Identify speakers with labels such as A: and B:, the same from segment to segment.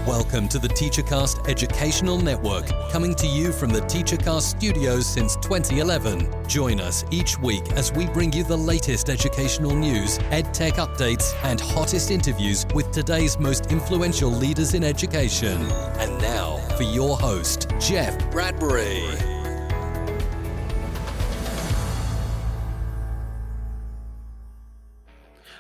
A: Welcome to the TeacherCast Educational Network, coming to you from the TeacherCast studios since 2011. Join us each week as we bring you the latest educational news, EdTech updates, and hottest interviews with today's most influential leaders in education. And now, for your host, Jeff Bradbury.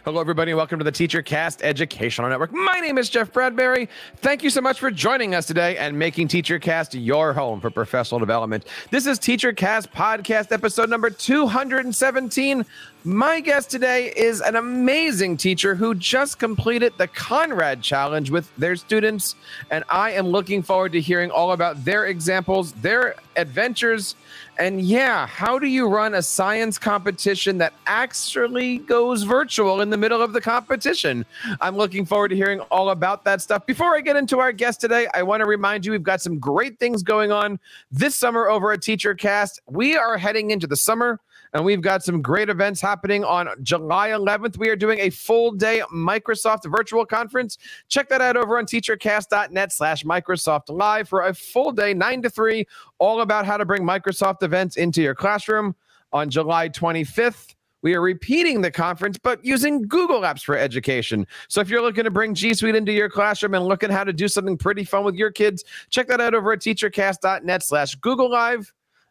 B: Hello, everybody, and welcome to the TeacherCast Educational Network. My name is Jeff Bradbury. Thank you so much for joining us today and making TeacherCast your home for professional development. This is TeacherCast Podcast, episode number 217. My guest today is an amazing teacher who just completed the Conrad Challenge with their students, and I am looking forward to hearing all about their examples, their adventures, and how do you run a science competition that actually goes virtual in the middle of the competition? I'm looking forward to hearing all about that stuff. Before I get into our guest today, I want to remind you we've got some great things going on this summer over at TeacherCast. We are heading into the summer, and we've got some great events happening on July 11th. We are doing a full-day Microsoft virtual conference. Check that out over on teachercast.net/Microsoft Live for a full day, 9 to 3, all about how to bring Microsoft events into your classroom. On July 25th, we are repeating the conference, but using Google Apps for education. So if you're looking to bring G Suite into your classroom and looking how to do something pretty fun with your kids, check that out over at teachercast.net/Google Live.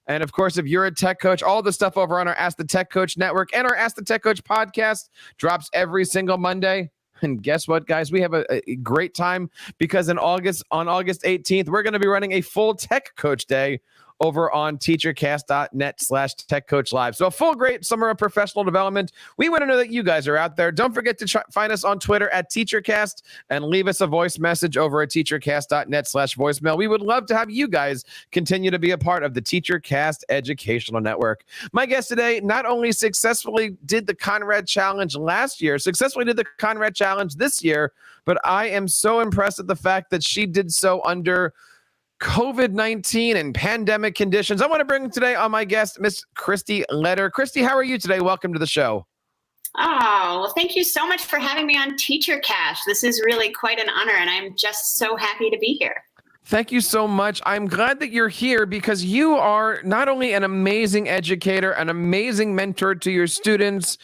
B: And of course, if you're a tech coach, all the stuff over on our Ask the Tech Coach network and our Ask the Tech Coach podcast drops every single Monday. And guess what, guys? We have a great time because on August 18th, we're going to be running a full Tech Coach Day over on teachercast.net/Tech Coach Live. So a full great summer of professional development. We want to know that you guys are out there. Don't forget to find us on Twitter at TeacherCast and leave us a voice message over at teachercast.net/voicemail. We would love to have you guys continue to be a part of the TeacherCast Educational Network. My guest today not only successfully did the Conrad Challenge last year, successfully did the Conrad Challenge this year, but I am so impressed at the fact that she did so under COVID-19 and pandemic conditions. I want to bring today on my guest, Miss Kristie Letter. Kristie, how are you today? Welcome to the show.
C: Oh, well, thank you so much for having me on TeacherCast. This is really quite an honor, and I'm just so happy to be here.
B: Thank you so much. I'm glad that you're here because you are not only an amazing educator, an amazing mentor to your students,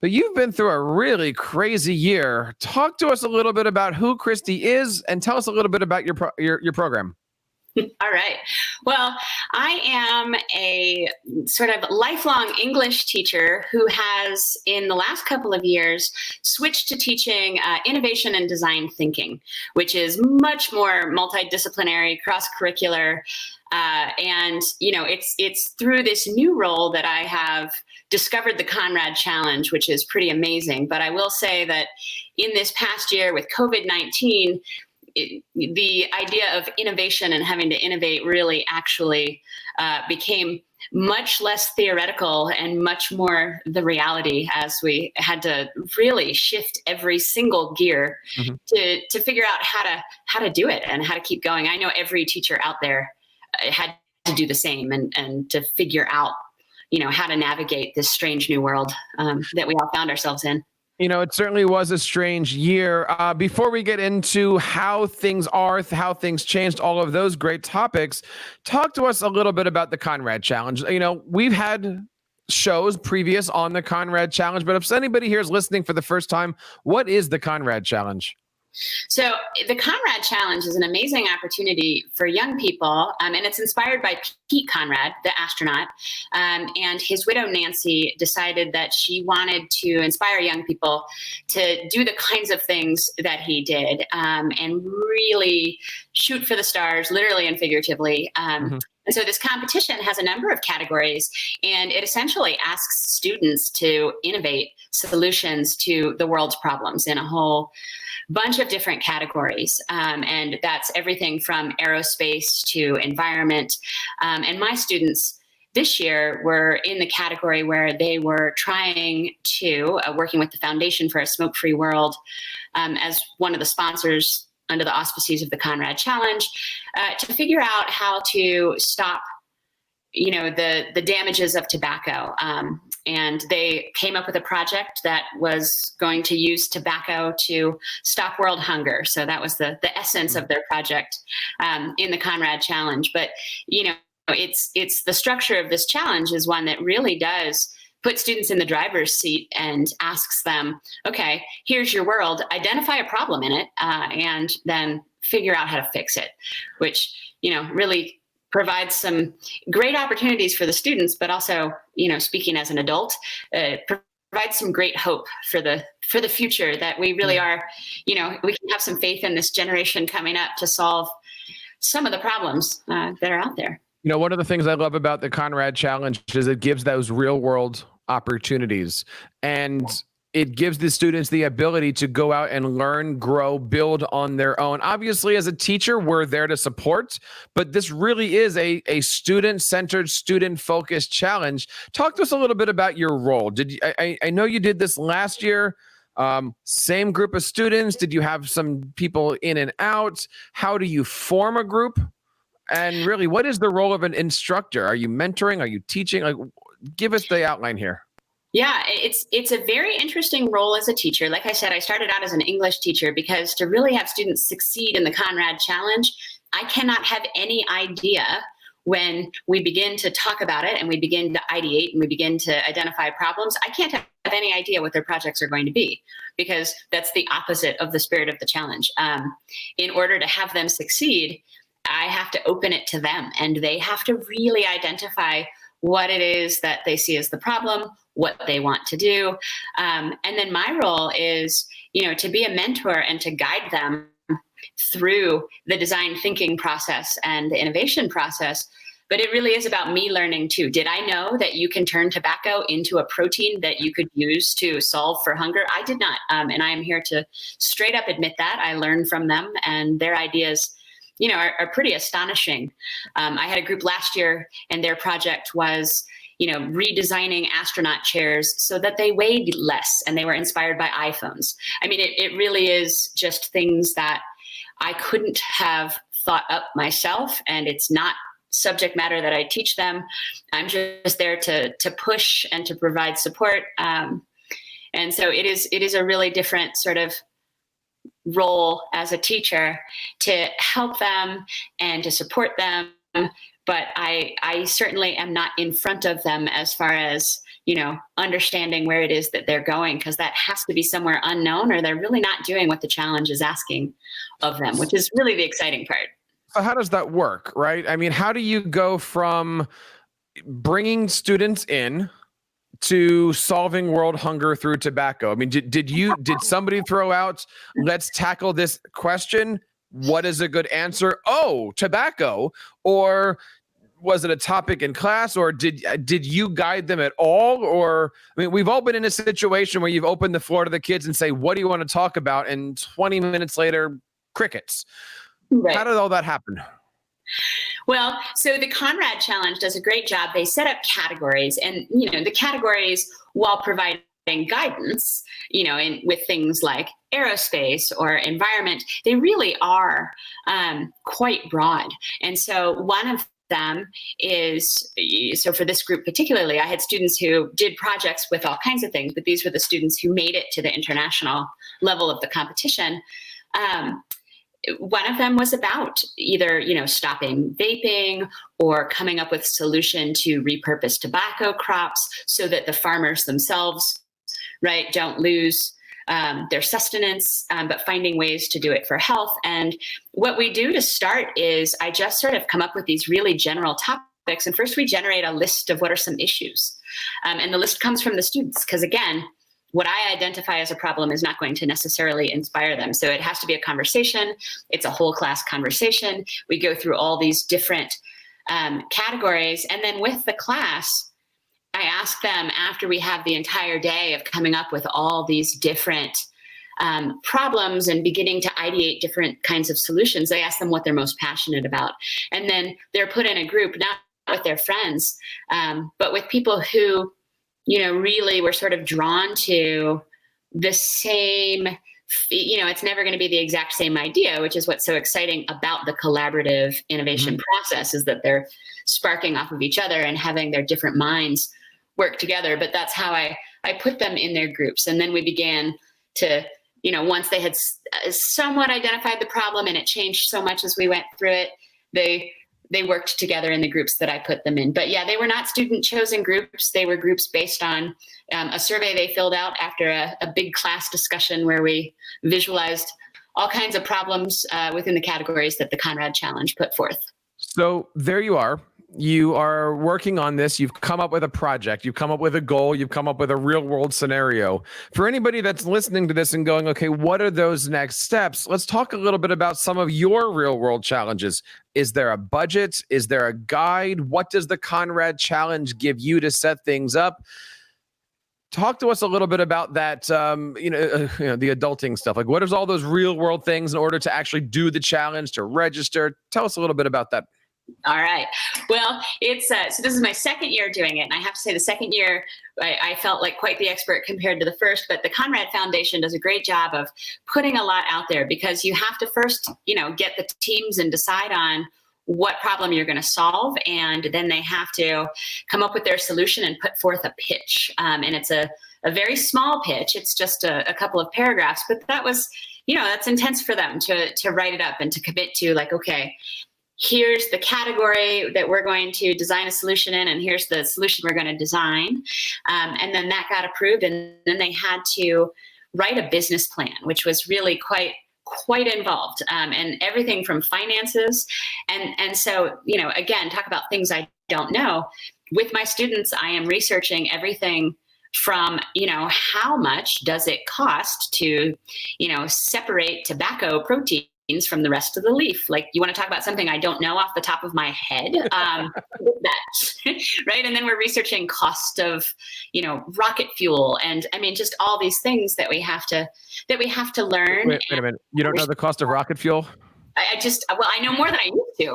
B: but you've been through a really crazy year. Talk to us a little bit about who Kristie is and tell us a little bit about your program.
C: All right. Well, I am a sort of lifelong English teacher who has, in the last couple of years, switched to teaching innovation and design thinking, which is much more multidisciplinary, cross-curricular. And, you know, it's through this new role that I have discovered the Conrad Challenge, which is pretty amazing. But I will say that in this past year with COVID-19, the idea of innovation and having to innovate really actually became much less theoretical and much more the reality as we had to really shift every single gear to figure out how to do it and how to keep going. I know every teacher out there had to do the same and to figure out, you know, how to navigate this strange new world that we all found ourselves in.
B: You know, it certainly was a strange year. Before we get into how things are, how things changed, all of those great topics, talk to us a little bit about the Conrad Challenge. You know, we've had shows previous on the Conrad Challenge, but if anybody here is listening for the first time, what is the Conrad Challenge?
C: So the Conrad Challenge is an amazing opportunity for young people, and it's inspired by Pete Conrad, the astronaut, and his widow, Nancy, decided that she wanted to inspire young people to do the kinds of things that he did and really shoot for the stars, literally and figuratively. And so this competition has a number of categories, and it essentially asks students to innovate solutions to the world's problems in a whole bunch of different categories. And that's everything from aerospace to environment. And my students this year were in the category where they were trying to, working with the Foundation for a Smoke-Free World as one of the sponsors under the auspices of the Conrad Challenge, to figure out how to stop the damages of tobacco. And they came up with a project that was going to use tobacco to stop world hunger. So that was the essence of their project in the Conrad Challenge. But, it's the structure of this challenge is one that really does put students in the driver's seat and asks them, okay, here's your world, identify a problem in it, and then figure out how to fix it, which, really provides some great opportunities for the students, but also, speaking as an adult, provides some great hope for the future that we really are, we can have some faith in this generation coming up to solve some of the problems that are out there.
B: One of the things I love about the Conrad Challenge is it gives those real world opportunities, and it gives the students the ability to go out and learn, grow, build on their own. Obviously, as a teacher, we're there to support, but this really is a student-centered, student-focused challenge. Talk to us a little bit about your role. I know you did this last year. Same group of students? Did you have some people in and out? How do you form a group? And really, what is the role of an instructor? Are you mentoring? Are you teaching? Give us the outline here.
C: Yeah, it's a very interesting role as a teacher. Like I said, I started out as an English teacher because to really have students succeed in the Conrad Challenge, I cannot have any idea when we begin to talk about it and we begin to ideate and we begin to identify problems. I can't have any idea what their projects are going to be because that's the opposite of the spirit of the challenge. In order to have them succeed, I have to open it to them, and they have to really identify what it is that they see as the problem, what they want to do. And then my role is, to be a mentor and to guide them through the design thinking process and the innovation process. But it really is about me learning too. Did I know that you can turn tobacco into a protein that you could use to solve for hunger? I did not. And I am here to straight up admit that. I learned from them, and their ideas are pretty astonishing. I had a group last year, and their project was, redesigning astronaut chairs so that they weighed less, and they were inspired by iPhones. I mean, it really is just things that I couldn't have thought up myself, and it's not subject matter that I teach them. I'm just there to push and to provide support. And so it is a really different sort of role as a teacher to help them and to support them. But I certainly am not in front of them as far as, understanding where it is that they're going, because that has to be somewhere unknown, or they're really not doing what the challenge is asking of them, which is really the exciting part.
B: So how does that work, right? I mean, how do you go from bringing students in to solving world hunger through tobacco? I mean, did somebody throw out, let's tackle this question? What is a good answer? Oh, tobacco. Or was it a topic in class, or did you guide them at all? Or, I mean, we've all been in a situation where you've opened the floor to the kids and say, what do you want to talk about? And 20 minutes later, crickets. Right. How did all that happen?
C: Well, so the Conrad Challenge does a great job. They set up categories, and, the categories, while providing guidance, with things like aerospace or environment, they really are quite broad. And so one of them is, so for this group particularly, I had students who did projects with all kinds of things, but these were the students who made it to the international level of the competition. One of them was about either, stopping vaping or coming up with a solution to repurpose tobacco crops so that the farmers themselves, right, don't lose their sustenance, but finding ways to do it for health. And what we do to start is I just sort of come up with these really general topics. And first we generate a list of what are some issues. And the list comes from the students, because again, what I identify as a problem is not going to necessarily inspire them. So it has to be a conversation. It's a whole class conversation. We go through all these different categories. And then with the class, I ask them, after we have the entire day of coming up with all these different problems and beginning to ideate different kinds of solutions, I ask them what they're most passionate about. And then they're put in a group, not with their friends, but with people who, really were sort of drawn to the same it's never going to be the exact same idea, which is what's so exciting about the collaborative innovation process, is that they're sparking off of each other and having their different minds work together. But that's how I put them in their groups. And then we began to, once they had somewhat identified the problem, and it changed so much as we went through it, they worked together in the groups that I put them in. But yeah, they were not student chosen groups. They were groups based on a survey they filled out after a big class discussion where we visualized all kinds of problems within the categories that the Conrad Challenge put forth.
B: So there you are. You are working on this. You've come up with a project. You've come up with a goal. You've come up with a real world scenario. For anybody that's listening to this and going, okay, what are those next steps? Let's talk a little bit about some of your real world challenges. Is there a budget? Is there a guide? What does the Conrad Challenge give you to set things up? Talk to us a little bit about that, the adulting stuff. Like, what is all those real world things in order to actually do the challenge, to register? Tell us a little bit about that.
C: All right. Well, it's so this is my second year doing it. And I have to say the second year, I felt like quite the expert compared to the first, but the Conrad Foundation does a great job of putting a lot out there, because you have to first, get the teams and decide on what problem you're going to solve. And then they have to come up with their solution and put forth a pitch. And it's a very small pitch. It's just a couple of paragraphs, but that was, that's intense for them to write it up and to commit to, like, okay, here's the category that we're going to design a solution in, and here's the solution we're going to design. And then that got approved, and then they had to write a business plan, which was really quite involved, and everything from finances. And so, again, talk about things I don't know. With my students, I am researching everything from, how much does it cost to, separate tobacco protein from the rest of the leaf. Like, you want to talk about something I don't know off the top of my head, that, right? And then we're researching cost of, rocket fuel, and just all these things that we have to learn.
B: Wait a minute. You don't know the cost of rocket fuel?
C: I know more than I used to.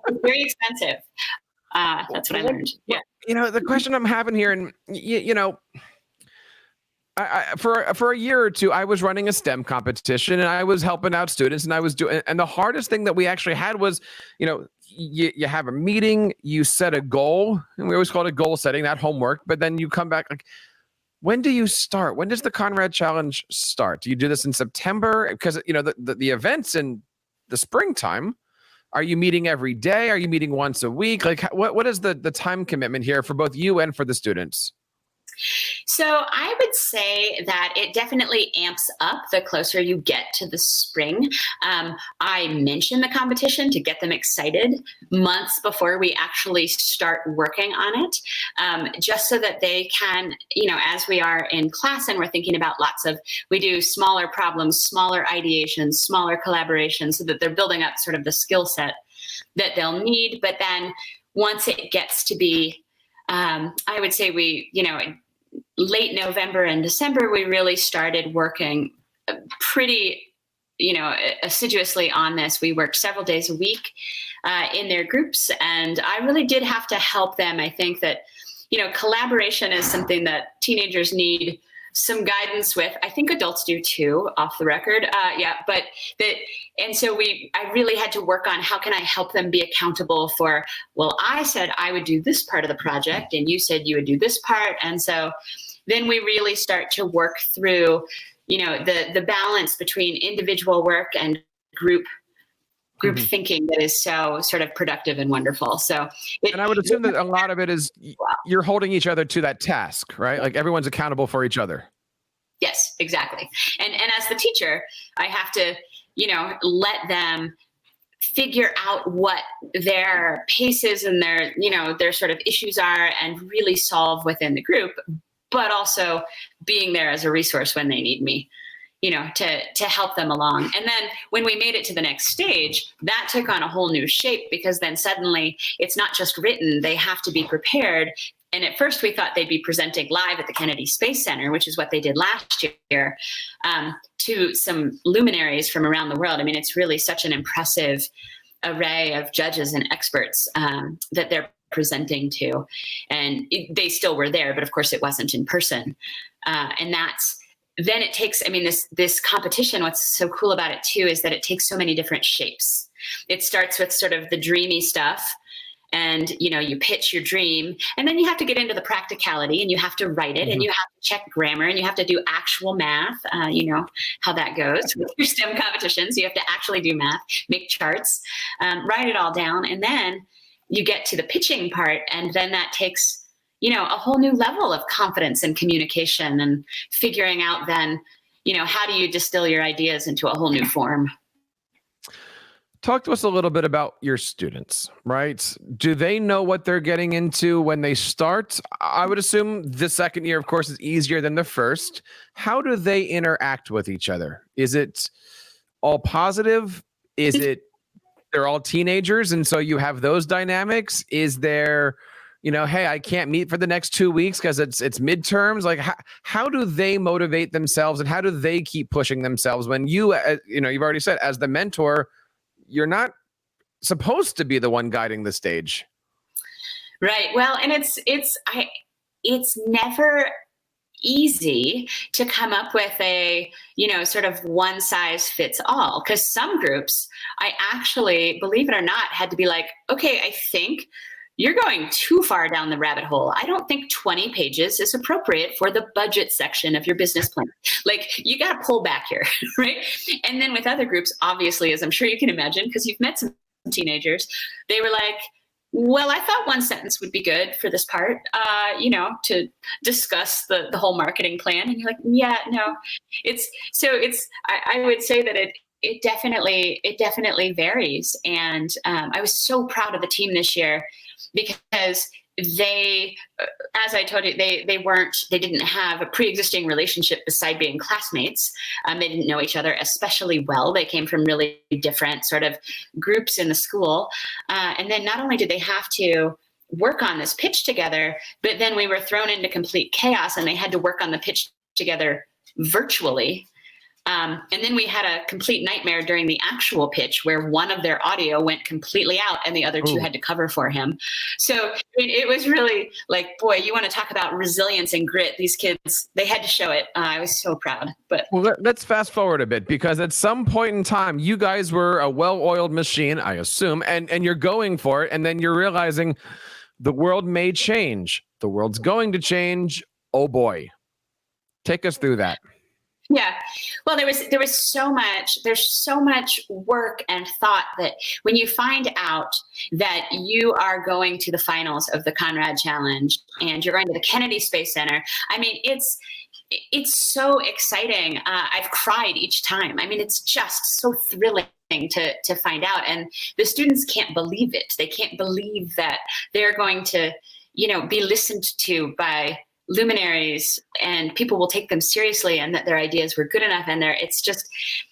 C: It's very expensive. That's what I learned. Yeah.
B: The question I'm having here, and for a year or two, I was running a STEM competition, and I was helping out students, and I was doing, and the hardest thing that we actually had was, you have a meeting, you set a goal, and we always call it goal setting, not homework, but then you come back, like, when do you start? When does the Conrad Challenge start? Do you do this in September? Because, the events in the springtime, are you meeting every day? Are you meeting once a week? Like, what is the time commitment here for both you and for the students?
C: So I would say that it definitely amps up the closer you get to the spring. I mention the competition to get them excited months before we actually start working on it, just so that they can, as we are in class and we're thinking about we do smaller problems, smaller ideations, smaller collaborations, so that they're building up sort of the skill set that they'll need. But then once it gets to be, I would say late November and December, we really started working pretty, assiduously on this. We worked several days a week in their groups, and I really did have to help them. I think that, collaboration is something that teenagers need some guidance with. I think adults do too, off the record. So I really had to work on how can I help them be accountable for, well, I said I would do this part of the project, and you said you would do this part. And so then we really start to work through, the balance between individual work and group thinking that is so sort of productive and wonderful. So,
B: and I would assume that a lot of it is you're holding each other to that task, right? Like, everyone's accountable for each other.
C: Yes, exactly. And as the teacher, I have to, let them figure out what their paces and their sort of issues are, and really solve within the group, but also being there as a resource when they need me, to help them along. And then when we made it to the next stage, that took on a whole new shape, because then suddenly it's not just written, they have to be prepared. And at first we thought they'd be presenting live at the Kennedy Space Center, which is what they did last year, to some luminaries from around the world. It's really such an impressive array of judges and experts that they're presenting to. And they still were there, but of course it wasn't in person. And then it takes, I mean, this competition, what's so cool about it too, is that it takes so many different shapes. It starts with sort of the dreamy stuff, and, you pitch your dream, and then you have to get into the practicality, and you have to write it, and you have to check grammar, and you have to do actual math. You know how that goes with your STEM competitions. You have to actually do math, make charts, write it all down. And then you get to the pitching part, and then that takes, a whole new level of confidence and communication, and figuring out then, how do you distill your ideas into a whole new form?
B: Talk to us a little bit about your students, right? Do they know what they're getting into when they start? I would assume the second year, of course, is easier than the first. How do they interact with each other? Is it all positive? Is it they're all teenagers, and so you have those dynamics? Is there, hey, I can't meet for the next 2 weeks because it's midterms? Like, how do they motivate themselves, and how do they keep pushing themselves when you've already said, as the mentor, you're not supposed to be the one guiding the stage.
C: Right. Well, and it's never easy to come up with a, sort of one size fits all, because some groups, I actually, believe it or not, had to be like, okay, I think you're going too far down the rabbit hole. I don't think 20 pages is appropriate for the budget section of your business plan. Like, you got to pull back here, right? And then with other groups, obviously, as I'm sure you can imagine, because you've met some teenagers, they were like, well, I thought one sentence would be good for this part, to discuss the whole marketing plan. And you're like, yeah, no, I would say that it definitely varies. And I was so proud of the team this year, because they, as I told you, they didn't have a pre-existing relationship beside being classmates. They didn't know each other especially well. They came from really different sort of groups in the school. And then not only did they have to work on this pitch together, but then we were thrown into complete chaos, and they had to work on the pitch together virtually. And then we had a complete nightmare during the actual pitch, where one of their audio went completely out and the other two had to cover for him. So it was really like, boy, you want to talk about resilience and grit. These kids, they had to show it. I was so proud. But
B: let's fast forward a bit, because at some point in time, you guys were a well-oiled machine, I assume, and you're going for it. And then you're realizing the world may change. The world's going to change. Oh boy. Take us through that.
C: Yeah. Well, there's so much work and thought that when you find out that you are going to the finals of the Conrad Challenge and you're going to the Kennedy Space Center, I mean, it's so exciting. I've cried each time. I mean, it's just so thrilling to find out. And the students can't believe it. They can't believe that they're going to, be listened to by luminaries, and people will take them seriously, and that their ideas were good enough. And it's just,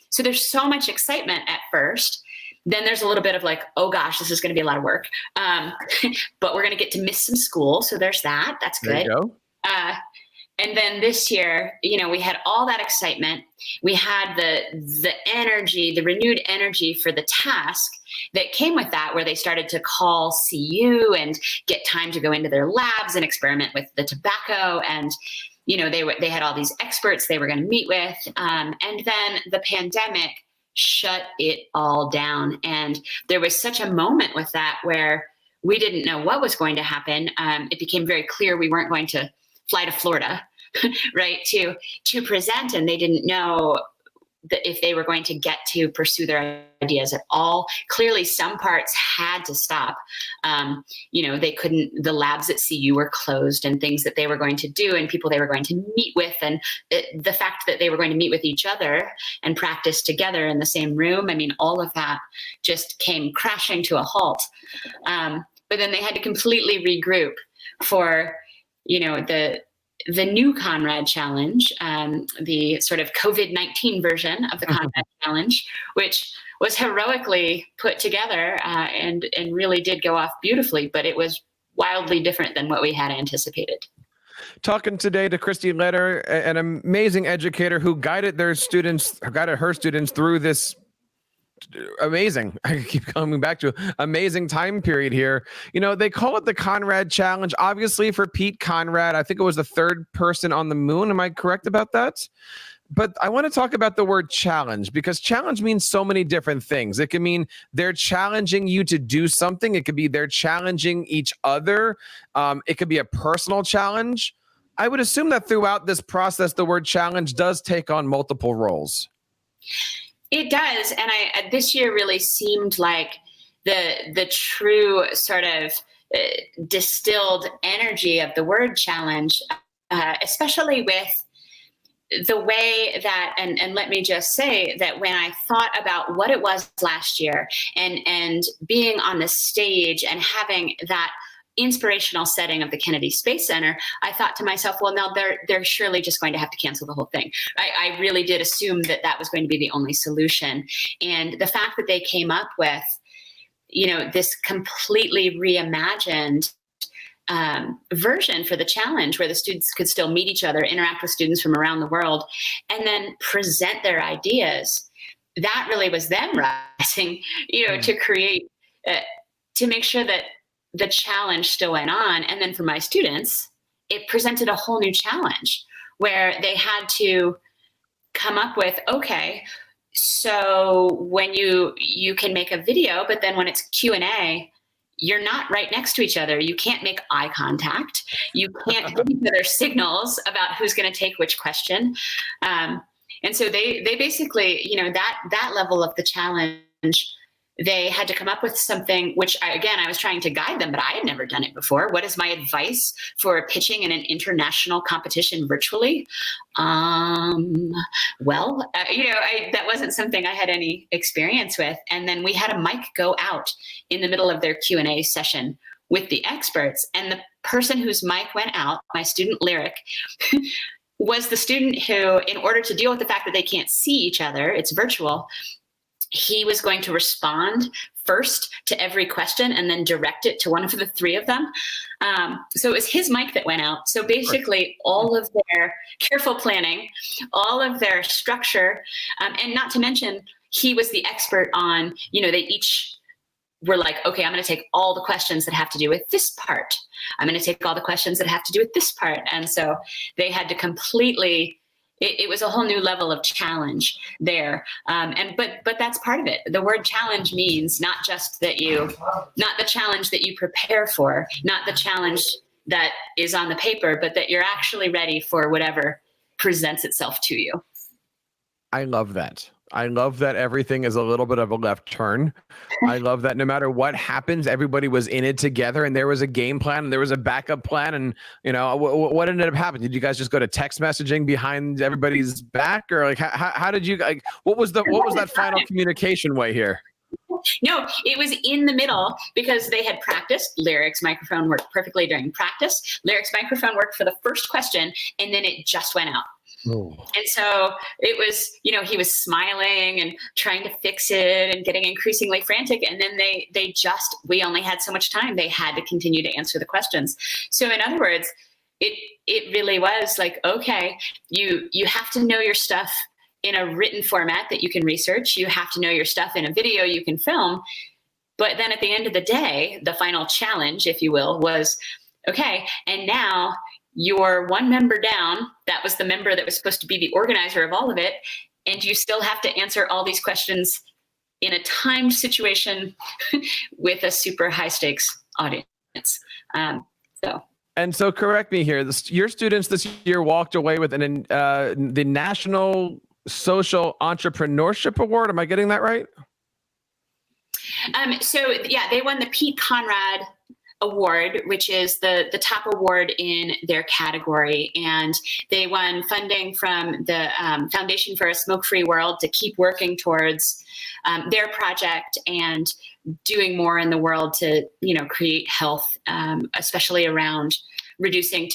C: so there's so much excitement at first. Then there's a little bit of like, oh gosh, this is going to be a lot of work. But we're going to get to miss some school. So there's that. That's good.
B: There you go.
C: And then this year, we had all that excitement. We had the energy, the renewed energy for the task that came with that, where they started to call CU and get time to go into their labs and experiment with the tobacco. And, they had all these experts they were going to meet with. And then the pandemic shut it all down. And there was such a moment with that where we didn't know what was going to happen. It became very clear we weren't going to fly to Florida, right, to present, and they didn't know if they were going to get to pursue their ideas at all. Clearly, some parts had to stop. They couldn't, the labs at CU were closed, and things that they were going to do and people they were going to meet with, and the fact that they were going to meet with each other and practice together in the same room. I mean, all of that just came crashing to a halt. But then they had to completely regroup for, the new Conrad Challenge, the sort of COVID-19 version of the Conrad Challenge, which was heroically put together and really did go off beautifully, but it was wildly different than what we had anticipated.
B: Talking today to Kristie Letter, an amazing educator who guided her students through this amazing, I keep coming back to amazing time period here. They call it the Conrad Challenge, obviously for Pete Conrad. I think it was the third person on the moon. Am I correct about that? But I want to talk about the word challenge, because challenge means so many different things. It can mean they're challenging you to do something. It could be they're challenging each other. It could be a personal challenge. I would assume that throughout this process, the word challenge does take on multiple roles.
C: It does. And this year really seemed like the true sort of distilled energy of the word challenge, especially with the way that, and let me just say that when I thought about what it was last year and being on the stage and having that inspirational setting of the Kennedy Space Center, I thought to myself, well, now they're surely just going to have to cancel the whole thing. I really did assume that was going to be the only solution. And the fact that they came up with, this completely reimagined version for the challenge where the students could still meet each other, interact with students from around the world, and then present their ideas. That really was them rising, to create, to make sure that the challenge still went on. And then for my students, it presented a whole new challenge where they had to come up with, okay, so when you can make a video, but then when it's Q&A, you're not right next to each other. You can't make eye contact. You can't give each other signals about who's going to take which question. And so they basically, that level of the challenge, they had to come up with something which I was trying to guide them, but I had never done it before. What is my advice for pitching in an international competition virtually? That wasn't something I had any experience with. And then we had a mic go out in the middle of their Q&A session with the experts. And the person whose mic went out, my student Lyric, was the student who, in order to deal with the fact that they can't see each other, it's virtual, he was going to respond first to every question and then direct it to one of the three of them. So it was his mic that went out. So basically all of their careful planning, all of their structure, and not to mention, he was the expert on, they each were like, okay, I'm going to take all the questions that have to do with this part. I'm going to take all the questions that have to do with this part. And so they had to completely, it was a whole new level of challenge there. But that's part of it. The word challenge means not just not the challenge that you prepare for, not the challenge that is on the paper, but that you're actually ready for whatever presents itself to you.
B: I love that. I love that everything is a little bit of a left turn. I love that no matter what happens, everybody was in it together and there was a game plan and there was a backup plan. And, what ended up happening? Did you guys just go to text messaging behind everybody's back, or like, how did you, what was that final communication way here?
C: No, it was in the middle because they had practiced. Lyric's microphone worked perfectly during practice. Lyric's microphone worked for the first question, and then it just went out. Oh. And so it was, he was smiling and trying to fix it and getting increasingly frantic. And then we only had so much time. They had to continue to answer the questions. So in other words, it really was like, okay, you have to know your stuff in a written format that you can research. You have to know your stuff in a video you can film. But then at the end of the day, the final challenge, if you will, was, okay, and now you're one member down. That was the member that was supposed to be the organizer of all of it. And you still have to answer all these questions in a timed situation with a super high stakes audience.
B: So correct me here. Your students this year walked away with the National Social Entrepreneurship Award. Am I getting that right?
C: They won the Pete Conrad Award, which is the top award in their category. And they won funding from the Foundation for a Smoke-Free World to keep working towards their project and doing more in the world to, create health, especially around reducing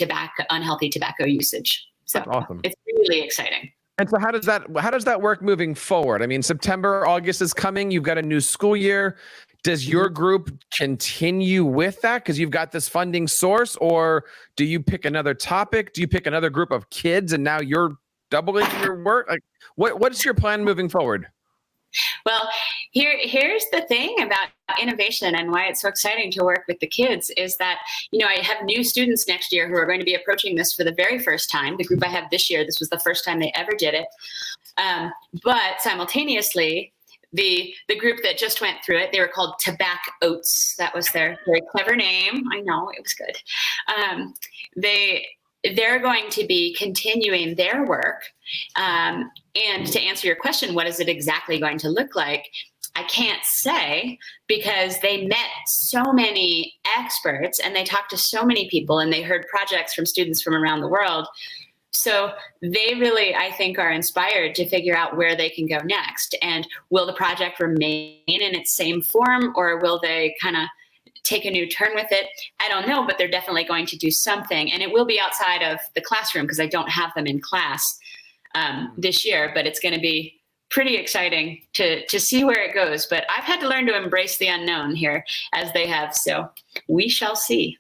C: unhealthy tobacco usage. So
B: that's awesome.
C: It's really exciting.
B: And so how does that work moving forward? I mean, September, August is coming. You've got a new school year. Does your group continue with that because you've got this funding source, or do you pick another topic? Do you pick another group of kids and now you're doubling your work? Like, what's your plan moving forward?
C: Well, Here's the thing about innovation and why it's so exciting to work with the kids is that, I have new students next year who are going to be approaching this for the very first time. The group I have this year, this was the first time they ever did it. But simultaneously, the group that just went through it, they were called Tobacco Oats. That was their very clever name. I know, it was good. They're going to be continuing their work. And to answer your question, what is it exactly going to look like? I can't say, because they met so many experts and they talked to so many people and they heard projects from students from around the world. So they really, I think, are inspired to figure out where they can go next. And will the project remain in its same form, or will they kind of take a new turn with it? I don't know, but they're definitely going to do something. And it will be outside of the classroom because I don't have them in class this year, but it's going to be pretty exciting to see where it goes. But I've had to learn to embrace the unknown here, as they have. So we shall see.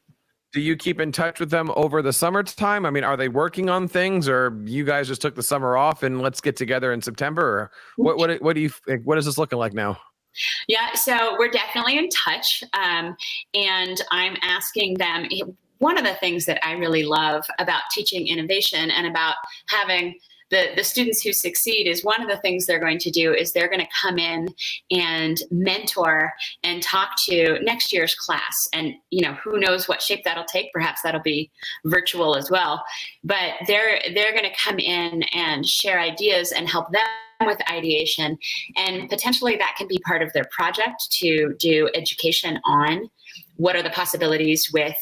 B: Do you keep in touch with them over the summertime? I mean, are they working on things, or you guys just took the summer off and let's get together in September? Or what do you think? What is this looking like now?
C: Yeah, so we're definitely in touch. And I'm asking them, one of the things that I really love about teaching innovation and about having the students who succeed is, one of the things they're going to do is they're going to come in and mentor and talk to next year's class. And, who knows what shape that'll take. Perhaps that'll be virtual as well. But they're going to come in and share ideas and help them with ideation. And potentially that can be part of their project to do education on what are the possibilities with,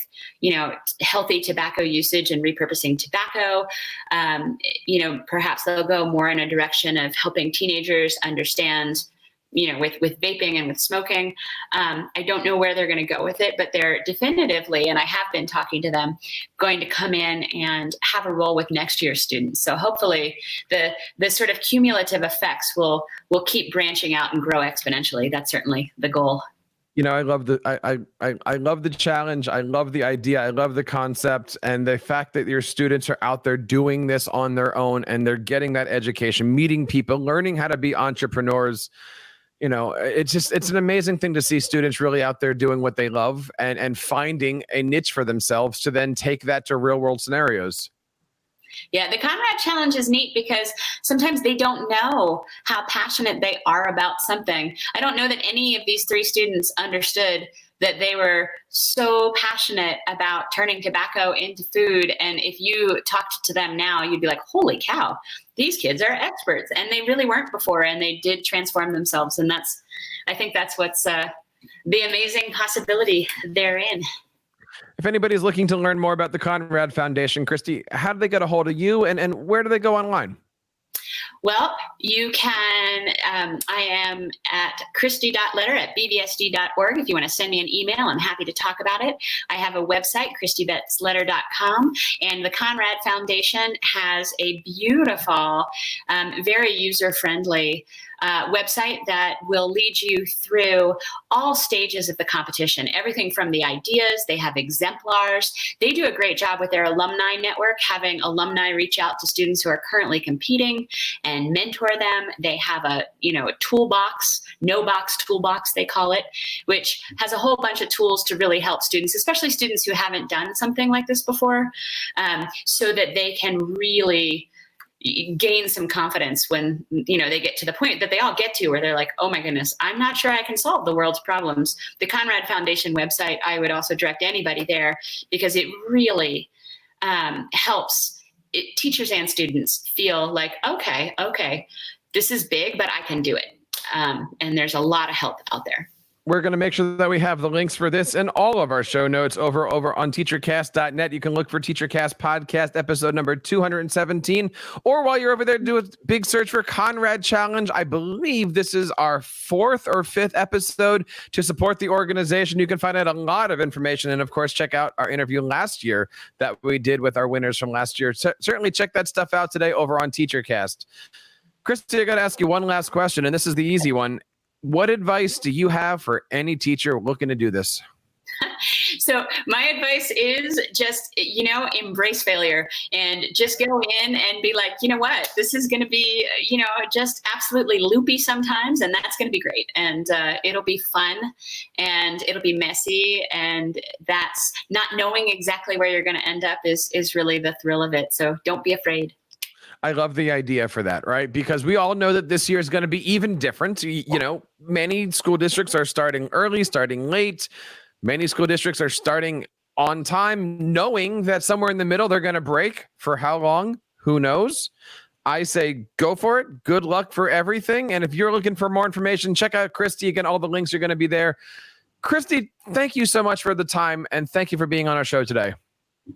C: healthy tobacco usage and repurposing tobacco. Perhaps they'll go more in a direction of helping teenagers understand, with vaping and with smoking. I don't know where they're going to go with it, but they're definitively, and I have been talking to them, going to come in and have a role with next year's students. So hopefully the sort of cumulative effects will keep branching out and grow exponentially. That's certainly the goal.
B: I love I love the challenge. I love the idea. I love the concept, and the fact that your students are out there doing this on their own and they're getting that education, meeting people, learning how to be entrepreneurs. It's an amazing thing to see students really out there doing what they love and finding a niche for themselves to then take that to real world scenarios.
C: Yeah, the Conrad Challenge is neat because sometimes they don't know how passionate they are about something. I don't know that any of these 3 students understood that they were so passionate about turning tobacco into food. And if you talked to them now, you'd be like, holy cow, these kids are experts. And they really weren't before, and they did transform themselves. And I think that's what's the amazing possibility therein.
B: If anybody's looking to learn more about the Conrad Foundation, Kristie, how do they get a hold of you, and where do they go online?
C: Well, you can, I am at kristie.letter@bbsd.org. If you want to send me an email, I'm happy to talk about it. I have a website, kristiebetsletter.com, and the Conrad Foundation has a beautiful, very user-friendly website that will lead you through all stages of the competition, everything from the ideas. They have exemplars. They do a great job with their alumni network, having alumni reach out to students who are currently competing and mentor them. They have a toolbox, no-box toolbox, they call it, which has a whole bunch of tools to really help students, especially students who haven't done something like this before, so that they can really gain some confidence when they get to the point that they all get to, where they're like, oh my goodness, I'm not sure I can solve the world's problems. The Conrad Foundation website, I would also direct anybody there, because it really helps teachers and students feel like, okay, this is big, but I can do it. And there's a lot of help out there.
B: We're going to make sure that we have the links for this and all of our show notes over on teachercast.net. You can look for TeacherCast Podcast episode number 217, or while you're over there, do a big search for Conrad Challenge. I believe this is our 4th or 5th episode to support the organization. You can find out a lot of information, and of course, check out our interview last year that we did with our winners from last year. Certainly check that stuff out today over on TeacherCast. Kristie, I got to ask you one last question, and this is the easy one. What advice do you have for any teacher looking to do this?
C: So my advice is just, embrace failure and just go in and be like, you know what, this is going to be, just absolutely loopy sometimes. And that's going to be great. And it'll be fun and it'll be messy. And that's not knowing exactly where you're going to end up is really the thrill of it. So don't be afraid.
B: I love the idea for that, right? Because we all know that this year is going to be even different. Many school districts are starting early, starting late. Many school districts are starting on time, knowing that somewhere in the middle, they're going to break. For how long? Who knows? I say go for it. Good luck for everything. And if you're looking for more information, check out Kristie. Again, all the links are going to be there. Kristie, thank you so much for the time. And thank you for being on our show today.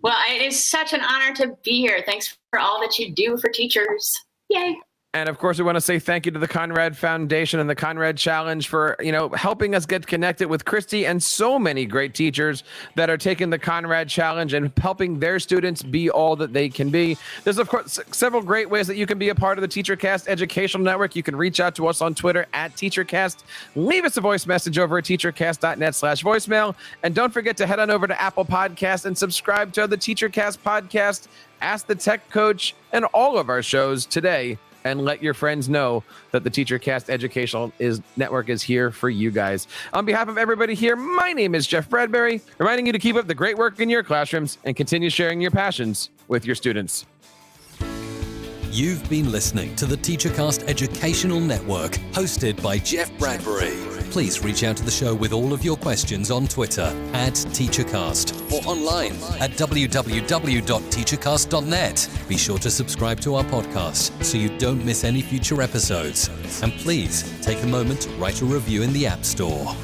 C: Well, it is such an honor to be here. Thanks for all that you do for teachers. Yay.
B: And of course, we want to say thank you to the Conrad Foundation and the Conrad Challenge for, helping us get connected with Kristie and so many great teachers that are taking the Conrad Challenge and helping their students be all that they can be. There's, of course, several great ways that you can be a part of the TeacherCast Educational Network. You can reach out to us on Twitter @TeacherCast. Leave us a voice message over at teachercast.net/voicemail. And don't forget to head on over to Apple Podcasts and subscribe to the TeacherCast Podcast, Ask the Tech Coach, and all of our shows today. And let your friends know that the TeacherCast Educational Network is here for you guys. On behalf of everybody here, my name is Jeff Bradbury, reminding you to keep up the great work in your classrooms and continue sharing your passions with your students.
A: You've been listening to the TeacherCast Educational Network, hosted by Jeff Bradbury. Please reach out to the show with all of your questions on Twitter @TeacherCast or online at www.teachercast.net. Be sure to subscribe to our podcast so you don't miss any future episodes. And please take a moment to write a review in the App Store.